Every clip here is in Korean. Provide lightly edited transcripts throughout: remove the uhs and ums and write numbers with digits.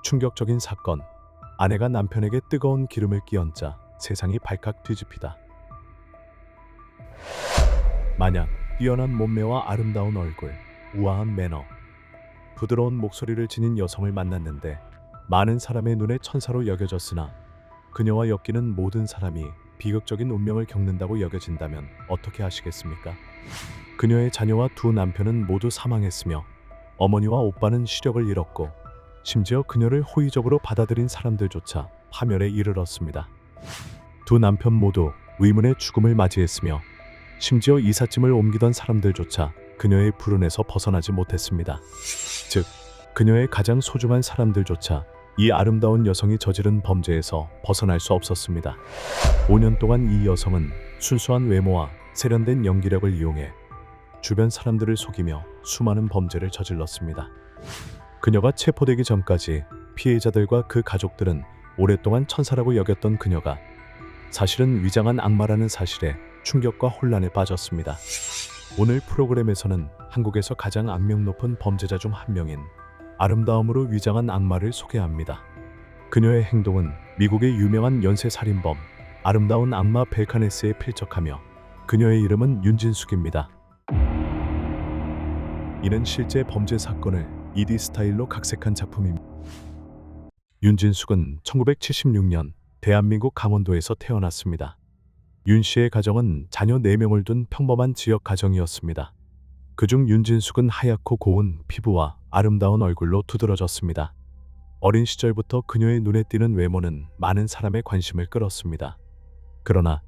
충격적인 사건. 아내가 남편에게 뜨거운 기름을 끼얹자 세상이 발칵 뒤집히다. 만약 뛰어난 몸매와 아름다운 얼굴, 우아한 매너, 부드러운 목소리를 지닌 여성을 만났는데 많은 사람의 눈에 천사로 여겨졌으나 그녀와 엮이는 모든 사람이 비극적인 운명을 겪는다고 여겨진다면 어떻게 하시겠습니까? 그녀의 자녀와 두 남편은 모두 사망했으며 어머니와 오빠는 시력을 잃었고 심지어 그녀를 호의적으로 받아들인 사람들조차 파멸에 이르렀습니다. 두 남편 모두 의문의 죽음을 맞이했으며 심지어 이삿짐을 옮기던 사람들조차 그녀의 불운에서 벗어나지 못했습니다. 즉, 그녀의 가장 소중한 사람들조차 이 아름다운 여성이 저지른 범죄에서 벗어날 수 없었습니다. 5년 동안 이 여성은 순수한 외모와 세련된 연기력을 이용해 주변 사람들을 속이며 수많은 범죄를 저질렀습니다. 그녀가 체포되기 전까지 피해자들과 그 가족들은 오랫동안 천사라고 여겼던 그녀가 사실은 위장한 악마라는 사실에 충격과 혼란에 빠졌습니다. 오늘 프로그램에서는 한국에서 가장 악명 높은 범죄자 중 한 명인 아름다움으로 위장한 악마를 소개합니다. 그녀의 행동은 미국의 유명한 연쇄살인범 아름다운 악마 벨카네스에 필적하며 그녀의 이름은 윤진숙입니다. 이는 실제 범죄 사건을 2D 스타일로 각색한 작품입니다. 윤진숙은 1976년 대한민국 강원도에서 태어났습니다. 윤 씨의 가정은 자녀 4명을 둔 평범한 지역 가정이었습니다. 그중 윤진숙은 하얗고 고운 피부와 아름다운 얼굴로 두드러졌습니다. 어린 시절부터 그녀의 눈에 띄는 외모는 많은 사람의 관심을 끌었습니다. 그러나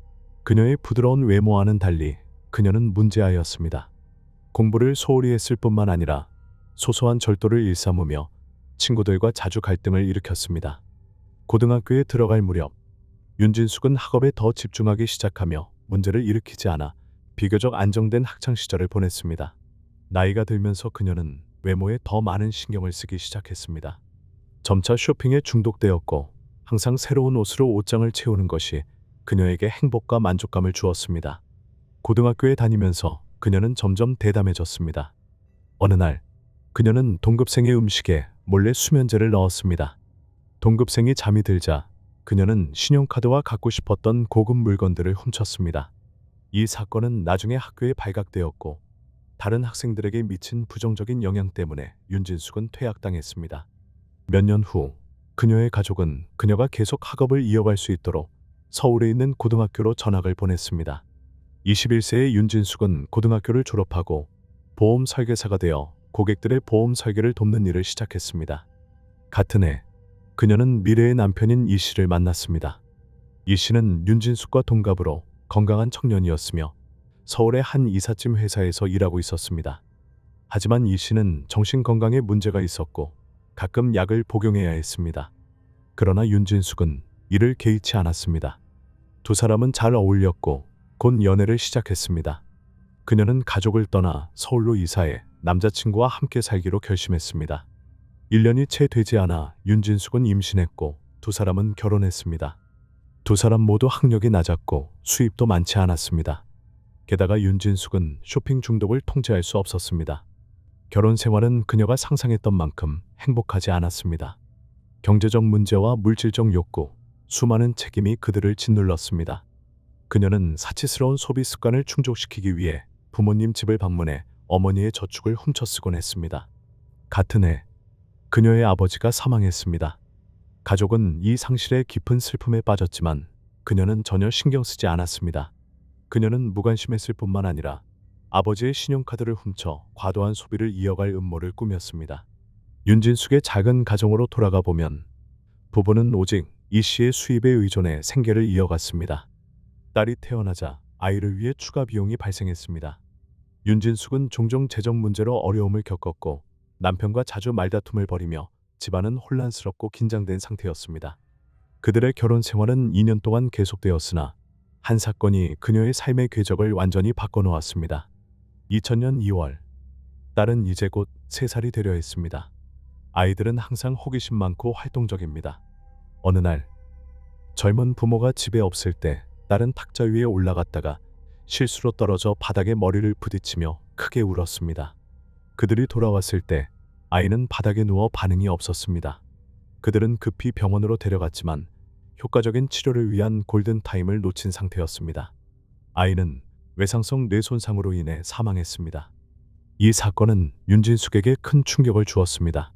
그녀의 부드러운 외모와는 달리 그녀는 문제아였습니다. 공부를 소홀히 했을 뿐만 아니라 소소한 절도를 일삼으며 친구들과 자주 갈등을 일으켰습니다. 고등학교에 들어갈 무렵 윤진숙은 학업에 더 집중하기 시작하며 문제를 일으키지 않아 비교적 안정된 학창시절을 보냈습니다. 나이가 들면서 그녀는 외모에 더 많은 신경을 쓰기 시작했습니다. 점차 쇼핑에 중독되었고 항상 새로운 옷으로 옷장을 채우는 것이 그녀에게 행복과 만족감을 주었습니다. 고등학교에 다니면서 그녀는 점점 대담해졌습니다. 어느 날 그녀는 동급생의 음식에 몰래 수면제를 넣었습니다. 동급생이 잠이 들자 그녀는 신용카드와 갖고 싶었던 고급 물건들을 훔쳤습니다. 이 사건은 나중에 학교에 발각되었고 다른 학생들에게 미친 부정적인 영향 때문에 윤진숙은 퇴학당했습니다. 몇 년 후 그녀의 가족은 그녀가 계속 학업을 이어갈 수 있도록 서울에 있는 고등학교로 전학을 보냈습니다. 21세의 윤진숙은 고등학교를 졸업하고 보험 설계사가 되어 고객들의 보험 설계를 돕는 일을 시작했습니다. 같은 해 그녀는 미래의 남편인 이 씨를 만났습니다. 이 씨는 윤진숙과 동갑으로 건강한 청년이었으며 서울의 한 이삿짐 회사에서 일하고 있었습니다. 하지만 이 씨는 정신건강에 문제가 있었고 가끔 약을 복용해야 했습니다. 그러나 윤진숙은 이를 개의치 않았습니다. 두 사람은 잘 어울렸고 곧 연애를 시작했습니다. 그녀는 가족을 떠나 서울로 이사해 남자친구와 함께 살기로 결심했습니다. 1년이 채 되지 않아 윤진숙은 임신했고 두 사람은 결혼했습니다. 두 사람 모두 학력이 낮았고 수입도 많지 않았습니다. 게다가 윤진숙은 쇼핑 중독을 통제할 수 없었습니다. 결혼 생활은 그녀가 상상했던 만큼 행복하지 않았습니다. 경제적 문제와 물질적 욕구, 수많은 책임이 그들을 짓눌렀습니다. 그녀는 사치스러운 소비 습관을 충족시키기 위해 부모님 집을 방문해 어머니의 저축을 훔쳐 쓰곤 했습니다. 같은 해 그녀의 아버지가 사망했습니다. 가족은 이 상실에 깊은 슬픔에 빠졌지만 그녀는 전혀 신경 쓰지 않았습니다. 그녀는 무관심했을 뿐만 아니라 아버지의 신용카드를 훔쳐 과도한 소비를 이어갈 음모를 꾸몄습니다. 윤진숙의 작은 가정으로 돌아가 보면 부부는 오직 이 씨의 수입에 의존해 생계를 이어갔습니다. 딸이 태어나자 아이를 위해 추가 비용이 발생했습니다. 윤진숙은 종종 재정 문제로 어려움을 겪었고 남편과 자주 말다툼을 벌이며 집안은 혼란스럽고 긴장된 상태였습니다. 그들의 결혼 생활은 2년 동안 계속되었으나 한 사건이 그녀의 삶의 궤적을 완전히 바꿔놓았습니다. 2000년 2월, 딸은 이제 곧 3살이 되려 했습니다. 아이들은 항상 호기심 많고 활동적입니다. 어느 날, 젊은 부모가 집에 없을 때 딸은 탁자 위에 올라갔다가 실수로 떨어져 바닥에 머리를 부딪히며 크게 울었습니다. 그들이 돌아왔을 때 아이는 바닥에 누워 반응이 없었습니다. 그들은 급히 병원으로 데려갔지만 효과적인 치료를 위한 골든타임을 놓친 상태였습니다. 아이는 외상성 뇌손상으로 인해 사망했습니다. 이 사건은 윤진숙에게 큰 충격을 주었습니다.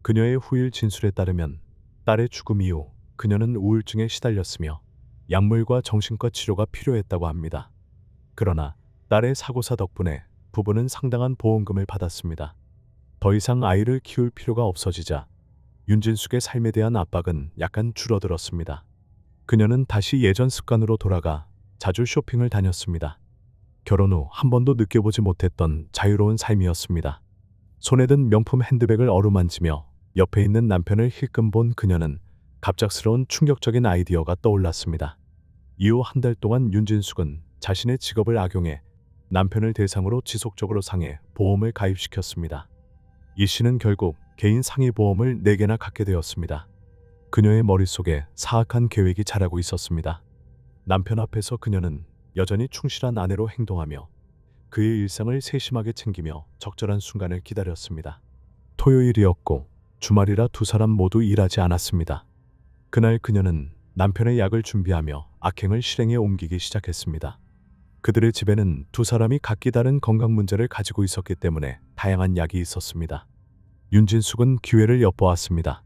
그녀의 후일 진술에 따르면 딸의 죽음 이후 그녀는 우울증에 시달렸으며 약물과 정신과 치료가 필요했다고 합니다. 그러나 딸의 사고사 덕분에 부부는 상당한 보험금을 받았습니다. 더 이상 아이를 키울 필요가 없어지자 윤진숙의 삶에 대한 압박은 약간 줄어들었습니다. 그녀는 다시 예전 습관으로 돌아가 자주 쇼핑을 다녔습니다. 결혼 후 한 번도 느껴보지 못했던 자유로운 삶이었습니다. 손에 든 명품 핸드백을 어루만지며 옆에 있는 남편을 힐끔 본 그녀는 갑작스러운 충격적인 아이디어가 떠올랐습니다. 이후 한 달 동안 윤진숙은 자신의 직업을 악용해 남편을 대상으로 지속적으로 상해 보험을 가입시켰습니다. 이 씨는 결국 개인 상해 보험을 4개나 갖게 되었습니다. 그녀의 머릿속에 사악한 계획이 자라고 있었습니다. 남편 앞에서 그녀는 여전히 충실한 아내로 행동하며 그의 일상을 세심하게 챙기며 적절한 순간을 기다렸습니다. 토요일이었고 주말이라 두 사람 모두 일하지 않았습니다. 그날 그녀는 남편의 약을 준비하며 악행을 실행에 옮기기 시작했습니다. 그들의 집에는 두 사람이 각기 다른 건강 문제를 가지고 있었기 때문에 다양한 약이 있었습니다. 윤진숙은 기회를 엿보았습니다.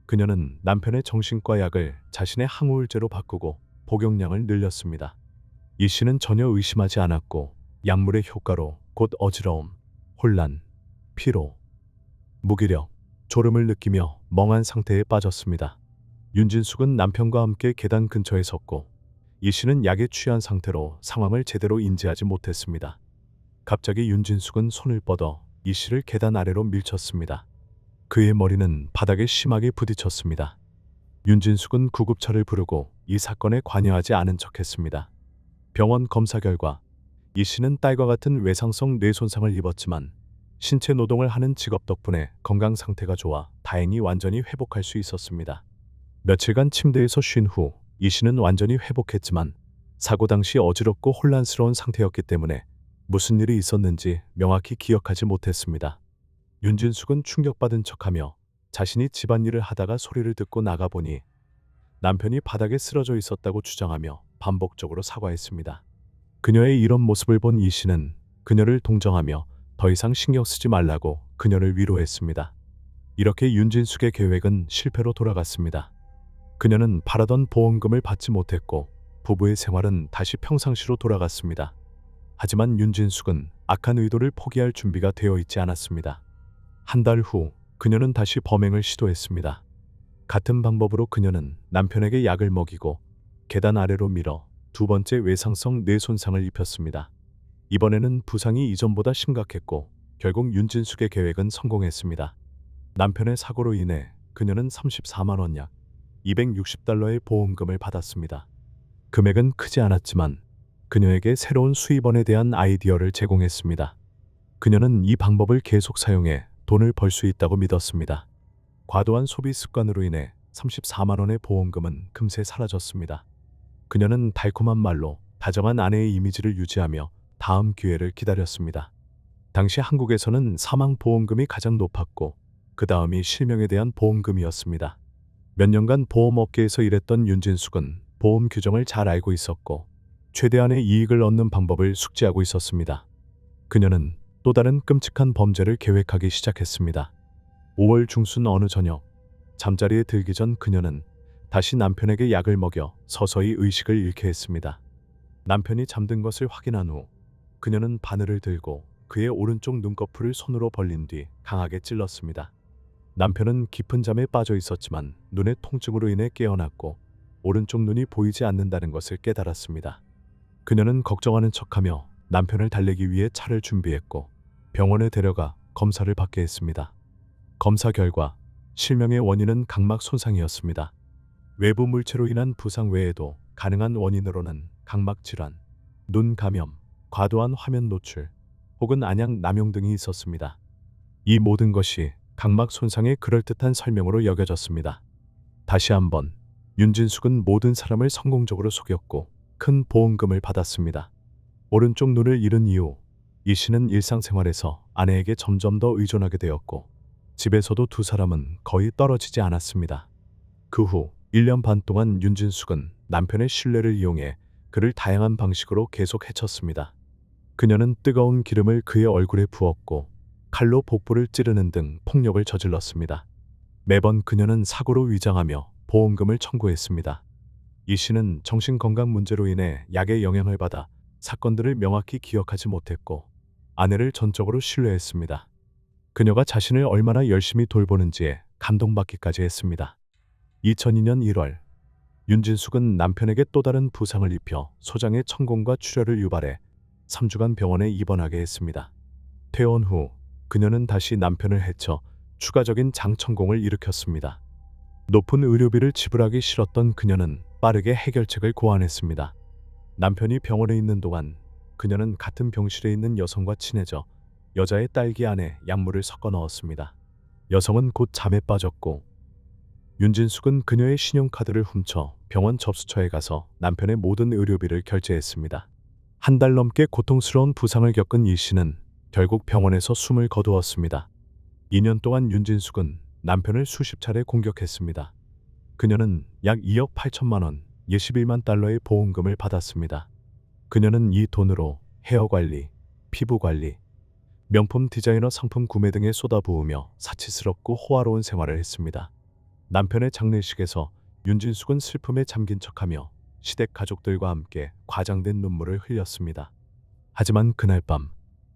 그녀는 남편의 정신과 약을 자신의 항우울제로 바꾸고 복용량을 늘렸습니다. 이 씨는 전혀 의심하지 않았고 약물의 효과로 곧 어지러움, 혼란, 피로, 무기력, 졸음을 느끼며 멍한 상태에 빠졌습니다. 윤진숙은 남편과 함께 계단 근처에 섰고 이 씨는 약에 취한 상태로 상황을 제대로 인지하지 못했습니다. 갑자기 윤진숙은 손을 뻗어 이 씨를 계단 아래로 밀쳤습니다. 그의 머리는 바닥에 심하게 부딪혔습니다. 윤진숙은 구급차를 부르고 이 사건에 관여하지 않은 척했습니다. 병원 검사 결과 이 씨는 딸과 같은 외상성 뇌손상을 입었지만 신체 노동을 하는 직업 덕분에 건강 상태가 좋아 다행히 완전히 회복할 수 있었습니다. 며칠간 침대에서 쉰 후 이 씨는 완전히 회복했지만 사고 당시 어지럽고 혼란스러운 상태였기 때문에 무슨 일이 있었는지 명확히 기억하지 못했습니다. 윤진숙은 충격받은 척하며 자신이 집안일을 하다가 소리를 듣고 나가보니 남편이 바닥에 쓰러져 있었다고 주장하며 반복적으로 사과했습니다. 그녀의 이런 모습을 본 이 씨는 그녀를 동정하며 더 이상 신경 쓰지 말라고 그녀를 위로했습니다. 이렇게 윤진숙의 계획은 실패로 돌아갔습니다. 그녀는 바라던 보험금을 받지 못했고 부부의 생활은 다시 평상시로 돌아갔습니다. 하지만 윤진숙은 악한 의도를 포기할 준비가 되어 있지 않았습니다. 한 달 후 그녀는 다시 범행을 시도했습니다. 같은 방법으로 그녀는 남편에게 약을 먹이고 계단 아래로 밀어 두 번째 외상성 뇌손상을 입혔습니다. 이번에는 부상이 이전보다 심각했고 결국 윤진숙의 계획은 성공했습니다. 남편의 사고로 인해 그녀는 34만 원 약 260달러의 보험금을 받았습니다. 금액은 크지 않았지만 그녀에게 새로운 수입원에 대한 아이디어를 제공했습니다. 그녀는 이 방법을 계속 사용해 돈을 벌 수 있다고 믿었습니다. 과도한 소비 습관으로 인해 34만 원의 보험금은 금세 사라졌습니다. 그녀는 달콤한 말로 다정한 아내의 이미지를 유지하며 다음 기회를 기다렸습니다. 당시 한국에서는 사망 보험금이 가장 높았고 그 다음이 실명에 대한 보험금이었습니다. 몇 년간 보험업계에서 일했던 윤진숙은 보험 규정을 잘 알고 있었고 최대한의 이익을 얻는 방법을 숙지하고 있었습니다. 그녀는 또 다른 끔찍한 범죄를 계획하기 시작했습니다. 5월 중순 어느 저녁, 잠자리에 들기 전 그녀는 다시 남편에게 약을 먹여 서서히 의식을 잃게 했습니다. 남편이 잠든 것을 확인한 후 그녀는 바늘을 들고 그의 오른쪽 눈꺼풀을 손으로 벌린 뒤 강하게 찔렀습니다. 남편은 깊은 잠에 빠져 있었지만 눈의 통증으로 인해 깨어났고 오른쪽 눈이 보이지 않는다는 것을 깨달았습니다. 그녀는 걱정하는 척하며 남편을 달래기 위해 차를 준비했고 병원에 데려가 검사를 받게 했습니다. 검사 결과 실명의 원인은 각막 손상이었습니다. 외부 물체로 인한 부상 외에도 가능한 원인으로는 각막 질환, 눈 감염, 과도한 화면 노출, 혹은 안약 남용 등이 있었습니다. 이 모든 것이 각막 손상의 그럴듯한 설명으로 여겨졌습니다. 다시 한번 윤진숙은 모든 사람을 성공적으로 속였고 큰 보험금을 받았습니다. 오른쪽 눈을 잃은 이후 이 씨는 일상생활에서 아내에게 점점 더 의존하게 되었고 집에서도 두 사람은 거의 떨어지지 않았습니다. 그 후 1년 반 동안 윤진숙은 남편의 신뢰를 이용해 그를 다양한 방식으로 계속 해쳤습니다. 그녀는 뜨거운 기름을 그의 얼굴에 부었고 칼로 복부를 찌르는 등 폭력을 저질렀습니다. 매번 그녀는 사고로 위장하며 보험금을 청구했습니다. 이 씨는 정신건강 문제로 인해 약의 영향을 받아 사건들을 명확히 기억하지 못했고 아내를 전적으로 신뢰했습니다. 그녀가 자신을 얼마나 열심히 돌보는지에 감동받기까지 했습니다. 2002년 1월 윤진숙은 남편에게 또 다른 부상을 입혀 소장의 천공과 출혈을 유발해 3주간 병원에 입원하게 했습니다. 퇴원 후 그녀는 다시 남편을 해쳐 추가적인 장천공을 일으켰습니다. 높은 의료비를 지불하기 싫었던 그녀는 빠르게 해결책을 고안했습니다. 남편이 병원에 있는 동안 그녀는 같은 병실에 있는 여성과 친해져 여자의 딸기 안에 약물을 섞어 넣었습니다. 여성은 곧 잠에 빠졌고 윤진숙은 그녀의 신용카드를 훔쳐 병원 접수처에 가서 남편의 모든 의료비를 결제했습니다. 한 달 넘게 고통스러운 부상을 겪은 이 씨는 결국 병원에서 숨을 거두었습니다. 2년 동안 윤진숙은 남편을 수십 차례 공격했습니다. 그녀는 약 2억 8천만 원, 21만 달러의 보험금을 받았습니다. 그녀는 이 돈으로 헤어 관리, 피부 관리, 명품 디자이너 상품 구매 등에 쏟아부으며 사치스럽고 호화로운 생활을 했습니다. 남편의 장례식에서 윤진숙은 슬픔에 잠긴 척하며 시댁 가족들과 함께 과장된 눈물을 흘렸습니다. 하지만 그날 밤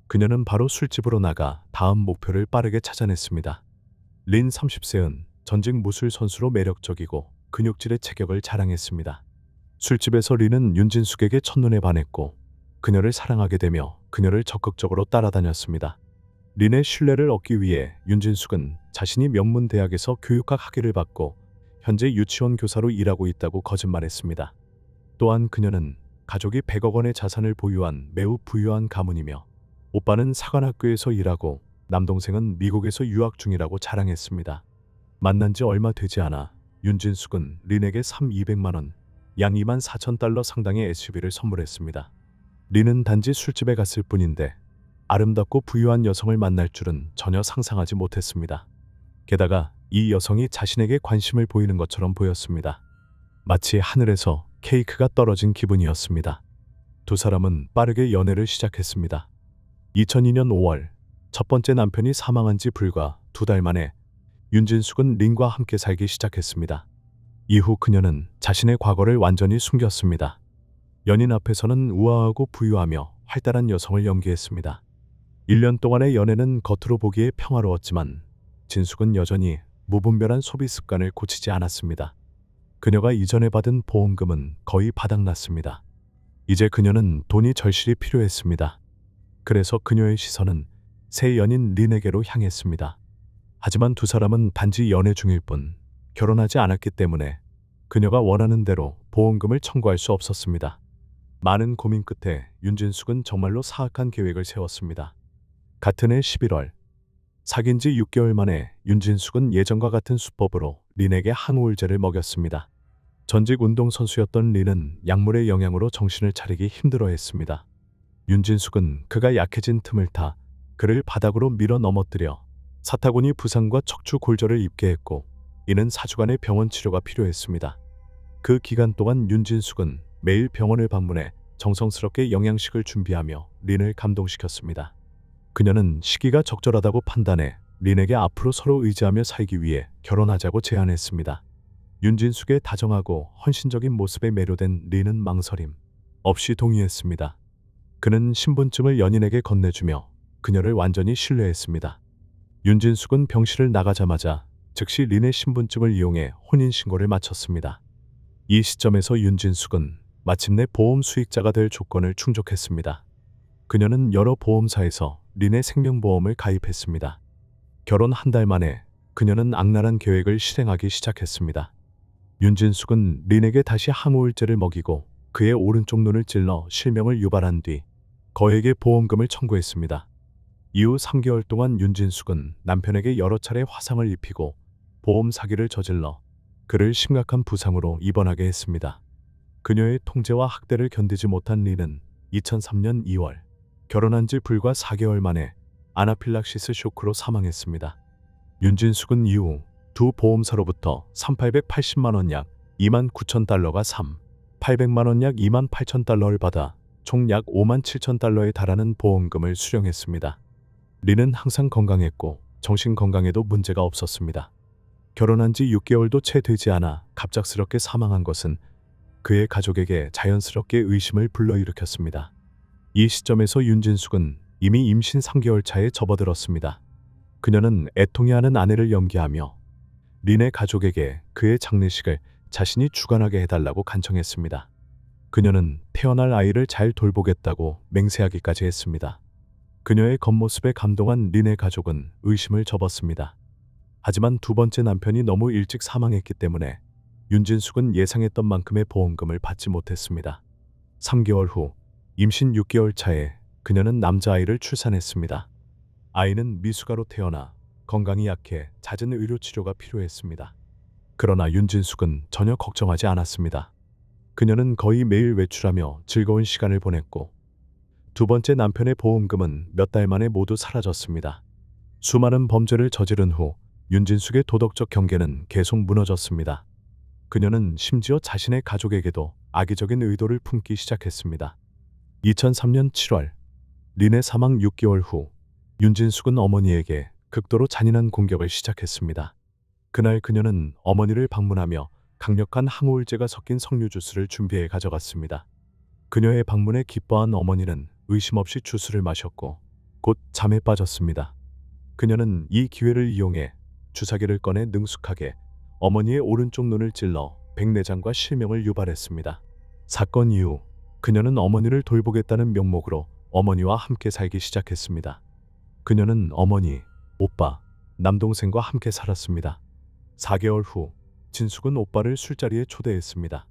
그녀는 바로 술집으로 나가 다음 목표를 빠르게 찾아냈습니다. 린 30세은 전직 무술 선수로 매력적이고 근육질의 체격을 자랑했습니다. 술집에서 린은 윤진숙에게 첫눈에 반했고 그녀를 사랑하게 되며 그녀를 적극적으로 따라다녔습니다. 린의 신뢰를 얻기 위해 윤진숙은 자신이 명문 대학에서 교육학 학위를 받고 현재 유치원 교사로 일하고 있다고 거짓말했습니다. 또한 그녀는 가족이 100억 원의 자산을 보유한 매우 부유한 가문이며 오빠는 사관학교에서 일하고 남동생은 미국에서 유학 중이라고 자랑했습니다. 만난 지 얼마 되지 않아 윤진숙은 린에게 200만 원, 양 2만 4천 달러 상당의 SUV를 선물했습니다. 린은 단지 술집에 갔을 뿐인데 아름답고 부유한 여성을 만날 줄은 전혀 상상하지 못했습니다. 게다가 이 여성이 자신에게 관심을 보이는 것처럼 보였습니다. 마치 하늘에서 케이크가 떨어진 기분이었습니다. 두 사람은 빠르게 연애를 시작했습니다. 2002년 5월 첫 번째 남편이 사망한 지 불과 2달 만에 윤진숙은 린과 함께 살기 시작했습니다. 이후 그녀는 자신의 과거를 완전히 숨겼습니다. 연인 앞에서는 우아하고 부유하며 활달한 여성을 연기했습니다. 1년 동안의 연애는 겉으로 보기에 평화로웠지만 진숙은 여전히 무분별한 소비 습관을 고치지 않았습니다. 그녀가 이전에 받은 보험금은 거의 바닥났습니다. 이제 그녀는 돈이 절실히 필요했습니다. 그래서 그녀의 시선은 새 연인 린에게로 향했습니다. 하지만 두 사람은 단지 연애 중일 뿐 결혼하지 않았기 때문에 그녀가 원하는 대로 보험금을 청구할 수 없었습니다. 많은 고민 끝에 윤진숙은 정말로 사악한 계획을 세웠습니다. 같은 해 11월 사귄 지 6개월 만에 윤진숙은 예전과 같은 수법으로 린에게 항우울제를 먹였습니다. 전직 운동선수였던 린은 약물의 영향으로 정신을 차리기 힘들어했습니다. 윤진숙은 그가 약해진 틈을 타 그를 바닥으로 밀어 넘어뜨려 사타구니 부상과 척추 골절을 입게 했고 이는 4주간의 병원 치료가 필요했습니다. 그 기간 동안 윤진숙은 매일 병원을 방문해 정성스럽게 영양식을 준비하며 린을 감동시켰습니다. 그녀는 시기가 적절하다고 판단해 린에게 앞으로 서로 의지하며 살기 위해 결혼하자고 제안했습니다. 윤진숙의 다정하고 헌신적인 모습에 매료된 린은 망설임 없이 동의했습니다. 그는 신분증을 연인에게 건네주며 그녀를 완전히 신뢰했습니다. 윤진숙은 병실을 나가자마자 즉시 린의 신분증을 이용해 혼인신고를 마쳤습니다. 이 시점에서 윤진숙은 마침내 보험 수익자가 될 조건을 충족했습니다. 그녀는 여러 보험사에서 린의 생명보험을 가입했습니다. 결혼 한 달 만에 그녀는 악랄한 계획을 실행하기 시작했습니다. 윤진숙은 린에게 다시 항우울제를 먹이고 그의 오른쪽 눈을 찔러 실명을 유발한 뒤 거액의 보험금을 청구했습니다. 이후 3개월 동안 윤진숙은 남편에게 여러 차례 화상을 입히고 보험 사기를 저질러 그를 심각한 부상으로 입원하게 했습니다. 그녀의 통제와 학대를 견디지 못한 린은 2003년 2월 결혼한 지 불과 4개월 만에 아나필락시스 쇼크로 사망했습니다. 윤진숙은 이후 두 보험사로부터 3,880만 원 약 29,000달러가 800만 원 약 28,000달러를 받아 총 약 57,000달러에 달하는 보험금을 수령했습니다. 리는 항상 건강했고 정신 건강에도 문제가 없었습니다. 결혼한 지 6개월도 채 되지 않아 갑작스럽게 사망한 것은 그의 가족에게 자연스럽게 의심을 불러일으켰습니다. 이 시점에서 윤진숙은 이미 임신 3개월 차에 접어들었습니다. 그녀는 애통해하는 아내를 연기하며 린의 가족에게 그의 장례식을 자신이 주관하게 해달라고 간청했습니다. 그녀는 태어날 아이를 잘 돌보겠다고 맹세하기까지 했습니다. 그녀의 겉모습에 감동한 린의 가족은 의심을 접었습니다. 하지만 두 번째 남편이 너무 일찍 사망했기 때문에 윤진숙은 예상했던 만큼의 보험금을 받지 못했습니다. 3개월 후 임신 6개월 차에 그녀는 남자아이를 출산했습니다. 아이는 미숙아로 태어나 건강이 약해 잦은 의료치료가 필요했습니다. 그러나 윤진숙은 전혀 걱정하지 않았습니다. 그녀는 거의 매일 외출하며 즐거운 시간을 보냈고 두 번째 남편의 보험금은 몇 달 만에 모두 사라졌습니다. 수많은 범죄를 저지른 후 윤진숙의 도덕적 경계는 계속 무너졌습니다. 그녀는 심지어 자신의 가족에게도 악의적인 의도를 품기 시작했습니다. 2003년 7월 린의 사망 6개월 후 윤진숙은 어머니에게 극도로 잔인한 공격을 시작했습니다. 그날 그녀는 어머니를 방문하며 강력한 항우울제가 섞인 석류 주스를 준비해 가져갔습니다. 그녀의 방문에 기뻐한 어머니는 의심 없이 주스를 마셨고 곧 잠에 빠졌습니다. 그녀는 이 기회를 이용해 주사기를 꺼내 능숙하게 어머니의 오른쪽 눈을 찔러 백내장과 실명을 유발했습니다. 사건 이후 그녀는 어머니를 돌보겠다는 명목으로 어머니와 함께 살기 시작했습니다. 그녀는 어머니, 오빠, 남동생과 함께 살았습니다. 4개월 후 진숙은 오빠를 술자리에 초대했습니다.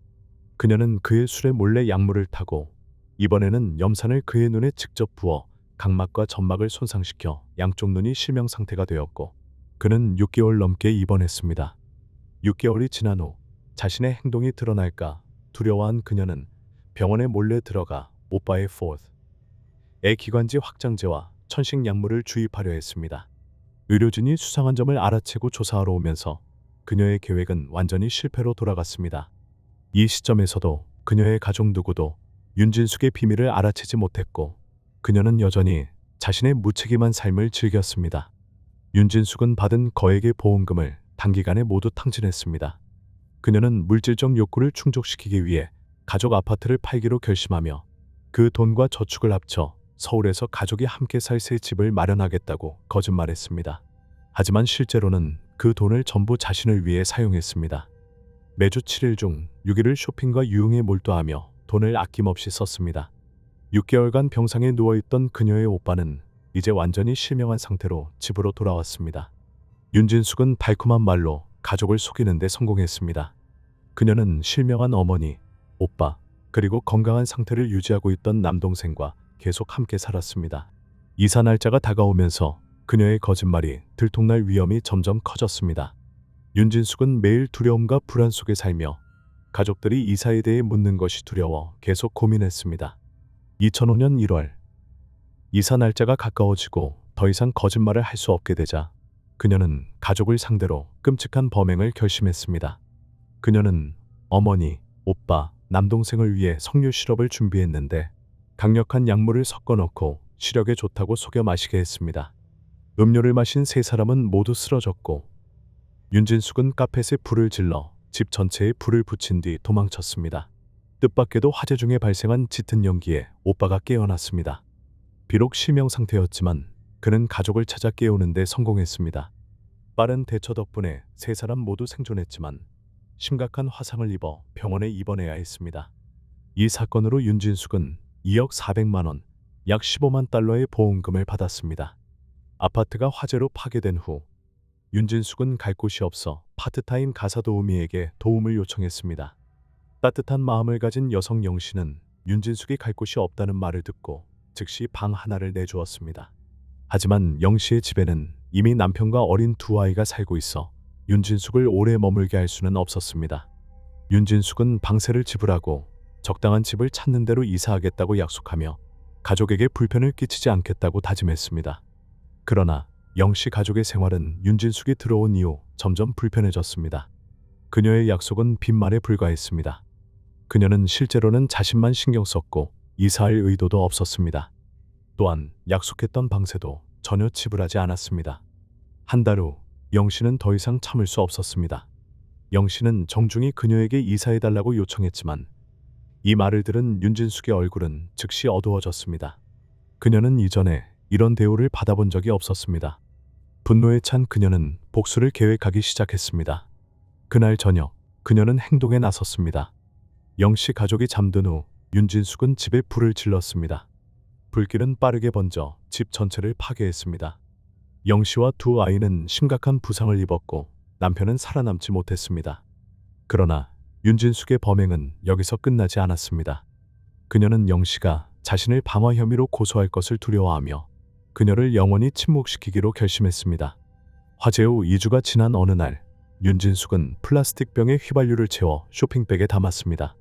그녀는 그의 술에 몰래 약물을 타고 이번에는 염산을 그의 눈에 직접 부어 각막과 점막을 손상시켜 양쪽 눈이 실명 상태가 되었고 그는 6개월 넘게 입원했습니다. 6개월이 지난 후 자신의 행동이 드러날까 두려워한 그녀는 병원에 몰래 들어가 오빠의 애 기관지 확장제와 천식 약물을 주입하려 했습니다. 의료진이 수상한 점을 알아채고 조사하러 오면서 그녀의 계획은 완전히 실패로 돌아갔습니다. 이 시점에서도 그녀의 가족 누구도 윤진숙의 비밀을 알아채지 못했고 그녀는 여전히 자신의 무책임한 삶을 즐겼습니다. 윤진숙은 받은 거액의 보험금을 단기간에 모두 탕진했습니다. 그녀는 물질적 욕구를 충족시키기 위해 가족 아파트를 팔기로 결심하며 그 돈과 저축을 합쳐 서울에서 가족이 함께 살 새 집을 마련하겠다고 거짓말했습니다. 하지만 실제로는 그 돈을 전부 자신을 위해 사용했습니다. 매주 7일 중 6일을 쇼핑과 유흥에 몰두하며 돈을 아낌없이 썼습니다. 6개월간 병상에 누워있던 그녀의 오빠는 이제 완전히 실명한 상태로 집으로 돌아왔습니다. 윤진숙은 달콤한 말로 가족을 속이는 데 성공했습니다. 그녀는 실명한 어머니, 오빠, 그리고 건강한 상태를 유지하고 있던 남동생과 계속 함께 살았습니다. 이사 날짜가 다가오면서 그녀의 거짓말이 들통날 위험이 점점 커졌습니다. 윤진숙은 매일 두려움과 불안 속에 살며 가족들이 이사에 대해 묻는 것이 두려워 계속 고민했습니다. 2005년 1월 이사 날짜가 가까워지고 더 이상 거짓말을 할 수 없게 되자 그녀는 가족을 상대로 끔찍한 범행을 결심했습니다. 그녀는 어머니, 오빠, 남동생을 위해 석류 시럽을 준비했는데 강력한 약물을 섞어 넣고 시력에 좋다고 속여 마시게 했습니다. 음료를 마신 세 사람은 모두 쓰러졌고 윤진숙은 카펫에 불을 질러 집 전체에 불을 붙인 뒤 도망쳤습니다. 뜻밖에도 화재 중에 발생한 짙은 연기에 오빠가 깨어났습니다. 비록 실명 상태였지만 그는 가족을 찾아 깨우는 데 성공했습니다. 빠른 대처 덕분에 세 사람 모두 생존했지만 심각한 화상을 입어 병원에 입원해야 했습니다. 이 사건으로 윤진숙은 2억 400만 원, 약 15만 달러의 보험금을 받았습니다. 아파트가 화재로 파괴된 후 윤진숙은 갈 곳이 없어 파트타임 가사 도우미에게 도움을 요청했습니다. 따뜻한 마음을 가진 여성 영씨는 윤진숙이 갈 곳이 없다는 말을 듣고 즉시 방 하나를 내주었습니다. 하지만 영씨의 집에는 이미 남편과 어린 두 아이가 살고 있어 윤진숙을 오래 머물게 할 수는 없었습니다. 윤진숙은 방세를 지불하고 적당한 집을 찾는 대로 이사하겠다고 약속하며 가족에게 불편을 끼치지 않겠다고 다짐했습니다. 그러나 영씨 가족의 생활은 윤진숙이 들어온 이후 점점 불편해졌습니다. 그녀의 약속은 빈말에 불과했습니다. 그녀는 실제로는 자신만 신경 썼고 이사할 의도도 없었습니다. 또한 약속했던 방세도 전혀 지불하지 않았습니다. 한 달 후 영씨는 더 이상 참을 수 없었습니다. 영씨는 정중히 그녀에게 이사해달라고 요청했지만 이 말을 들은 윤진숙의 얼굴은 즉시 어두워졌습니다. 그녀는 이전에 이런 대우를 받아본 적이 없었습니다. 분노에 찬 그녀는 복수를 계획하기 시작했습니다. 그날 저녁 그녀는 행동에 나섰습니다. 영씨 가족이 잠든 후 윤진숙은 집에 불을 질렀습니다. 불길은 빠르게 번져 집 전체를 파괴했습니다. 영씨와 두 아이는 심각한 부상을 입었고 남편은 살아남지 못했습니다. 그러나 윤진숙의 범행은 여기서 끝나지 않았습니다. 그녀는 영씨가 자신을 방화 혐의로 고소할 것을 두려워하며 그녀를 영원히 침묵시키기로 결심했습니다. 화재 후 2주가 지난 어느 날 윤진숙은 플라스틱 병에 휘발유를 채워 쇼핑백에 담았습니다.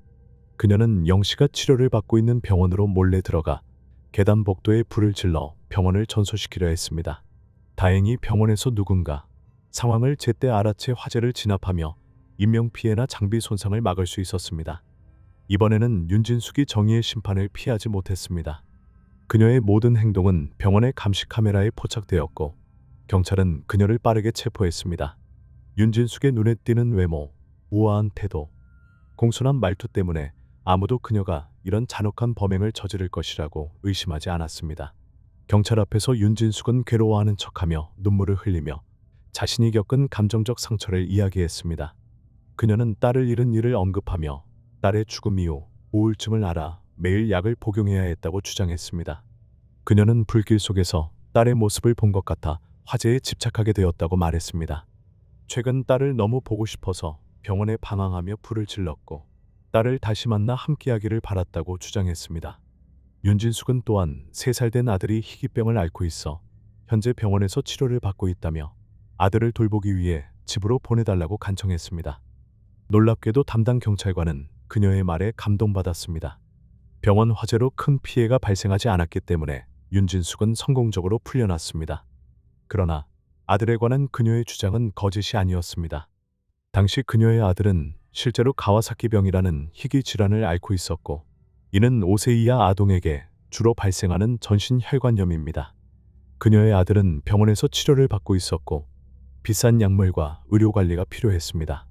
그녀는 영씨가 치료를 받고 있는 병원으로 몰래 들어가 계단 복도에 불을 질러 병원을 전소시키려 했습니다. 다행히 병원에서 누군가 상황을 제때 알아채 화재를 진압하며 인명피해나 장비 손상을 막을 수 있었습니다. 이번에는 윤진숙이 정의의 심판을 피하지 못했습니다. 그녀의 모든 행동은 병원의 감시 카메라에 포착되었고 경찰은 그녀를 빠르게 체포했습니다. 윤진숙의 눈에 띄는 외모, 우아한 태도, 공손한 말투 때문에 아무도 그녀가 이런 잔혹한 범행을 저지를 것이라고 의심하지 않았습니다. 경찰 앞에서 윤진숙은 괴로워하는 척하며 눈물을 흘리며 자신이 겪은 감정적 상처를 이야기했습니다. 그녀는 딸을 잃은 일을 언급하며 딸의 죽음 이후 우울증을 앓아 매일 약을 복용해야 했다고 주장했습니다. 그녀는 불길 속에서 딸의 모습을 본 것 같아 화재에 집착하게 되었다고 말했습니다. 최근 딸을 너무 보고 싶어서 병원에 방황하며 불을 질렀고 딸을 다시 만나 함께하기를 바랐다고 주장했습니다. 윤진숙은 또한 3살 된 아들이 희귀병을 앓고 있어 현재 병원에서 치료를 받고 있다며 아들을 돌보기 위해 집으로 보내달라고 간청했습니다. 놀랍게도 담당 경찰관은 그녀의 말에 감동받았습니다. 병원 화재로 큰 피해가 발생하지 않았기 때문에 윤진숙은 성공적으로 풀려났습니다. 그러나 아들에 관한 그녀의 주장은 거짓이 아니었습니다. 당시 그녀의 아들은 실제로 가와사키병이라는 희귀 질환을 앓고 있었고 이는 5세 이하 아동에게 주로 발생하는 전신혈관염입니다. 그녀의 아들은 병원에서 치료를 받고 있었고 비싼 약물과 의료관리가 필요했습니다.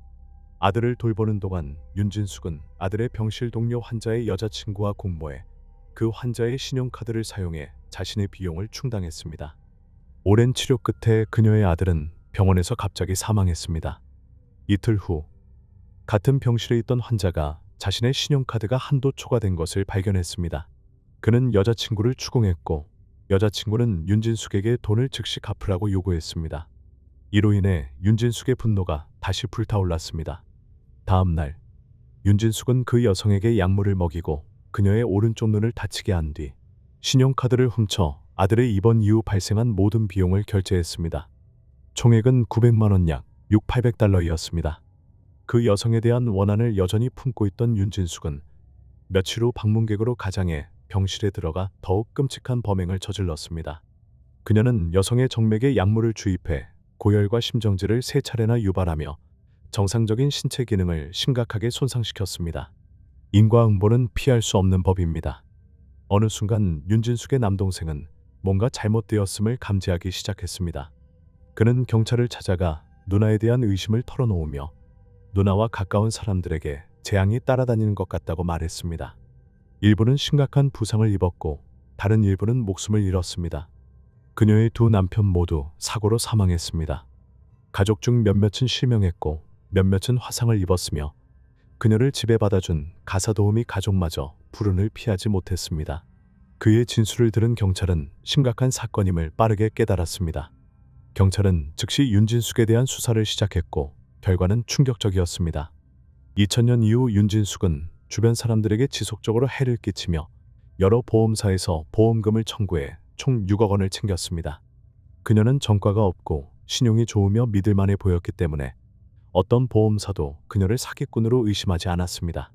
아들을 돌보는 동안 윤진숙은 아들의 병실 동료 환자의 여자친구와 공모해 그 환자의 신용카드를 사용해 자신의 비용을 충당했습니다. 오랜 치료 끝에 그녀의 아들은 병원에서 갑자기 사망했습니다. 이틀 후 같은 병실에 있던 환자가 자신의 신용카드가 한도 초과된 것을 발견했습니다. 그는 여자친구를 추궁했고 여자친구는 윤진숙에게 돈을 즉시 갚으라고 요구했습니다. 이로 인해 윤진숙의 분노가 다시 불타올랐습니다. 다음 날 윤진숙은 그 여성에게 약물을 먹이고 그녀의 오른쪽 눈을 다치게 한 뒤 신용카드를 훔쳐 아들의 입원 이후 발생한 모든 비용을 결제했습니다. 총액은 900만 원 약 6,800달러였습니다. 그 여성에 대한 원한을 여전히 품고 있던 윤진숙은 며칠 후 방문객으로 가장해 병실에 들어가 더욱 끔찍한 범행을 저질렀습니다. 그녀는 여성의 정맥에 약물을 주입해 고열과 심정지를 3차례나 유발하며 정상적인 신체 기능을 심각하게 손상시켰습니다. 인과응보는 피할 수 없는 법입니다. 어느 순간 윤진숙의 남동생은 뭔가 잘못되었음을 감지하기 시작했습니다. 그는 경찰을 찾아가 누나에 대한 의심을 털어놓으며 누나와 가까운 사람들에게 재앙이 따라다니는 것 같다고 말했습니다. 일부는 심각한 부상을 입었고 다른 일부는 목숨을 잃었습니다. 그녀의 두 남편 모두 사고로 사망했습니다. 가족 중 몇몇은 실명했고 몇몇은 화상을 입었으며 그녀를 집에 받아준 가사도우미 가족마저 불운을 피하지 못했습니다. 그의 진술을 들은 경찰은 심각한 사건임을 빠르게 깨달았습니다. 경찰은 즉시 윤진숙에 대한 수사를 시작했고 결과는 충격적이었습니다. 2000년 이후 윤진숙은 주변 사람들에게 지속적으로 해를 끼치며 여러 보험사에서 보험금을 청구해 총 6억 원을 챙겼습니다. 그녀는 전과가 없고 신용이 좋으며 믿을만해 보였기 때문에 어떤 보험사도 그녀를 사기꾼으로 의심하지 않았습니다.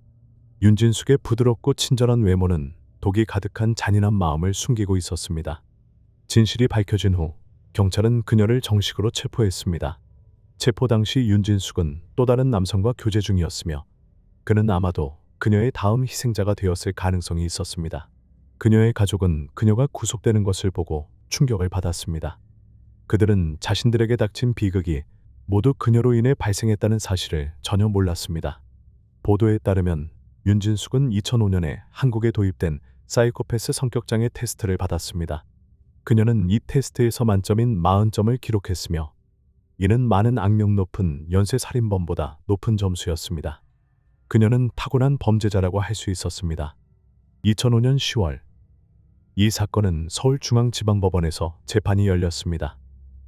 윤진숙의 부드럽고 친절한 외모는 독이 가득한 잔인한 마음을 숨기고 있었습니다. 진실이 밝혀진 후 경찰은 그녀를 정식으로 체포했습니다. 체포 당시 윤진숙은 또 다른 남성과 교제 중이었으며 그는 아마도 그녀의 다음 희생자가 되었을 가능성이 있었습니다. 그녀의 가족은 그녀가 구속되는 것을 보고 충격을 받았습니다. 그들은 자신들에게 닥친 비극이 모두 그녀로 인해 발생했다는 사실을 전혀 몰랐습니다. 보도에 따르면 윤진숙은 2005년에 한국에 도입된 사이코패스 성격장애 테스트를 받았습니다. 그녀는 이 테스트에서 만점인 40점을 기록했으며 이는 많은 악명 높은 연쇄살인범보다 높은 점수였습니다. 그녀는 타고난 범죄자라고 할 수 있었습니다. 2005년 10월 이 사건은 서울중앙지방법원에서 재판이 열렸습니다.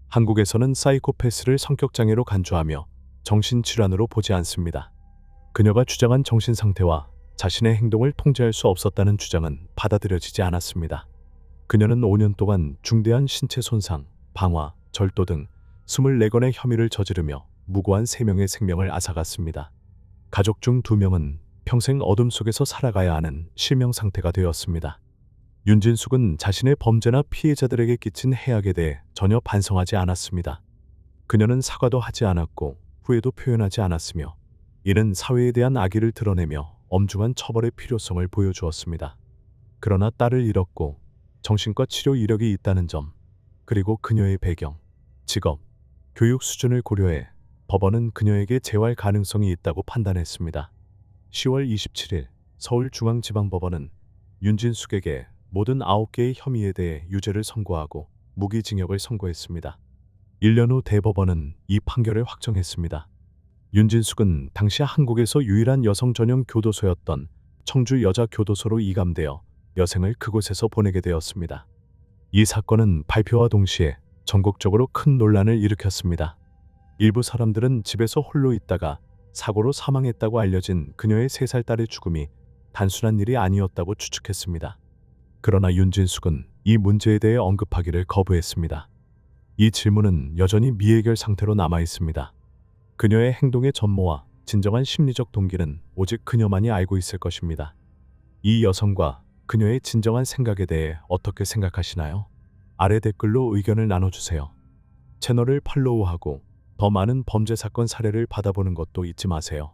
한국에서는 사이코패스를 성격장애로 간주하며 정신질환으로 보지 않습니다. 그녀가 주장한 정신상태와 자신의 행동을 통제할 수 없었다는 주장은 받아들여지지 않았습니다. 그녀는 5년 동안 중대한 신체 손상, 방화, 절도 등 24건의 혐의를 저지르며 무고한 3명의 생명을 앗아갔습니다. 가족 중 2명은 평생 어둠 속에서 살아가야 하는 실명 상태가 되었습니다. 윤진숙은 자신의 범죄나 피해자들에게 끼친 해악에 대해 전혀 반성하지 않았습니다. 그녀는 사과도 하지 않았고 후회도 표현하지 않았으며 이는 사회에 대한 악의를 드러내며 엄중한 처벌의 필요성을 보여주었습니다. 그러나 딸을 잃었고 정신과 치료 이력이 있다는 점, 그리고 그녀의 배경, 직업, 교육 수준을 고려해 법원은 그녀에게 재활 가능성이 있다고 판단했습니다. 10월 27일 서울중앙지방법원은 윤진숙에게 모든 9개의 혐의에 대해 유죄를 선고하고 무기징역을 선고했습니다. 1년 후 대법원은 이 판결을 확정했습니다. 윤진숙은 당시 한국에서 유일한 여성 전용 교도소였던 청주 여자교도소로 이감되어 여생을 그곳에서 보내게 되었습니다. 이 사건은 발표와 동시에 전국적으로 큰 논란을 일으켰습니다. 일부 사람들은 집에서 홀로 있다가 사고로 사망했다고 알려진 그녀의 3살 딸의 죽음이 단순한 일이 아니었다고 추측했습니다. 그러나 윤진숙은 이 문제에 대해 언급하기를 거부했습니다. 이 질문은 여전히 미해결 상태로 남아 있습니다. 그녀의 행동의 전모와 진정한 심리적 동기는 오직 그녀만이 알고 있을 것입니다. 이 여성과 그녀의 진정한 생각에 대해 어떻게 생각하시나요? 아래 댓글로 의견을 나눠주세요. 채널을 팔로우하고 더 많은 범죄 사건 사례를 받아보는 것도 잊지 마세요.